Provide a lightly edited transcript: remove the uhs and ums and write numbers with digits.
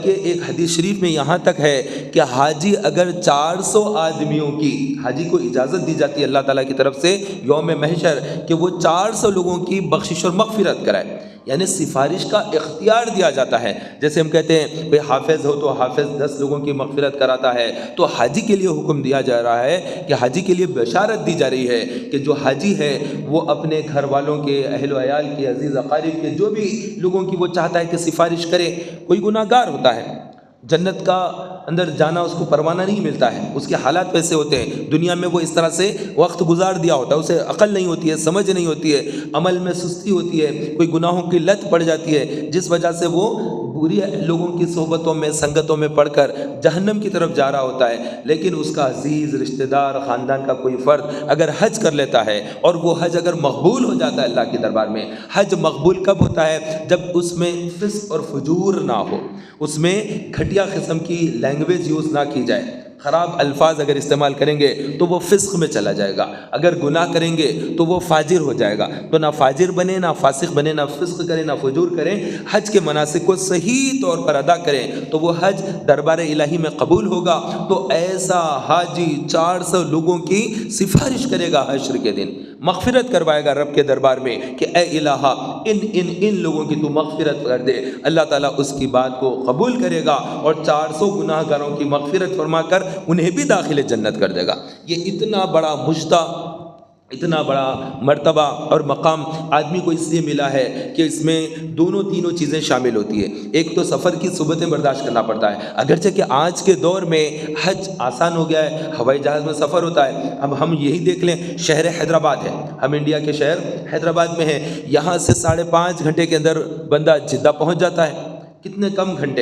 کہ ایک حدیث شریف میں یہاں تک ہے کہ حاجی اگر 400 آدمیوں کی، حاجی کو اجازت دی جاتی ہے اللہ تعالیٰ کی طرف سے یوم محشر کہ وہ 400 لوگوں کی بخشش اور مغفرت کرائے، یعنی سفارش کا اختیار دیا جاتا ہے۔ جیسے ہم کہتے ہیں بھئی حافظ ہو تو حافظ 10 لوگوں کی مغفرت کراتا ہے، تو حاجی کے لیے حکم دیا جا رہا ہے کہ حاجی کے لیے بشارت دی جا رہی ہے کہ جو حاجی ہے وہ اپنے گھر والوں کے، اہل و عیال کے، عزیز اقارب کے، جو بھی لوگوں کی وہ چاہتا ہے کہ سفارش کرے۔ کوئی گناہ گار ہوتا ہے، جنت کا اندر جانا اس کو پروانہ نہیں ملتا ہے، اس کے حالات ویسے ہوتے ہیں، دنیا میں وہ اس طرح سے وقت گزار دیا ہوتا ہے، اسے عقل نہیں ہوتی ہے، سمجھ نہیں ہوتی ہے، عمل میں سستی ہوتی ہے، کوئی گناہوں کی لت پڑ جاتی ہے، جس وجہ سے وہ بری لوگوں کی صحبتوں میں، سنگتوں میں پڑھ کر جہنم کی طرف جا رہا ہوتا ہے۔ لیکن اس کا عزیز رشتہ دار، خاندان کا کوئی فرد اگر حج کر لیتا ہے اور وہ حج اگر مقبول ہو جاتا ہے اللہ کے دربار میں، حج مقبول کب ہوتا ہے؟ جب اس میں فسق اور فجور نہ ہو، اس میں گھٹیا قسم کی لینگویج یوز نہ کی جائے، خراب الفاظ اگر استعمال کریں گے تو وہ فسق میں چلا جائے گا، اگر گناہ کریں گے تو وہ فاجر ہو جائے گا۔ تو نہ فاجر بنے، نہ فاسق بنے، نہ فسق کریں، نہ فجور کریں، حج کے مناسک کو صحیح طور پر ادا کریں تو وہ حج دربار الہی میں قبول ہوگا۔ تو ایسا حاجی 400 لوگوں کی سفارش کرے گا حشر کے دن، مغفرت کروائے گا رب کے دربار میں کہ اے الہا ان لوگوں کی تو مغفرت کر دے۔ اللہ تعالیٰ اس کی بات کو قبول کرے گا اور 400 گناہ گاروں کی مغفرت فرما کر انہیں بھی داخل جنت کر دے گا۔ یہ اتنا بڑا مجدہ، اتنا بڑا مرتبہ اور مقام آدمی کو اس لیے ملا ہے کہ اس میں تینوں چیزیں شامل ہوتی ہیں۔ ایک تو سفر کی صعوبتیں برداشت کرنا پڑتا ہے، اگرچہ کہ آج کے دور میں حج آسان ہو گیا ہے، ہوائی جہاز میں سفر ہوتا ہے۔ اب ہم یہی دیکھ لیں، شہر حیدرآباد ہے، ہم انڈیا کے شہر حیدرآباد میں ہیں، یہاں سے 5.5 گھنٹے کے اندر بندہ جدہ پہنچ جاتا ہے، کتنے کم گھنٹے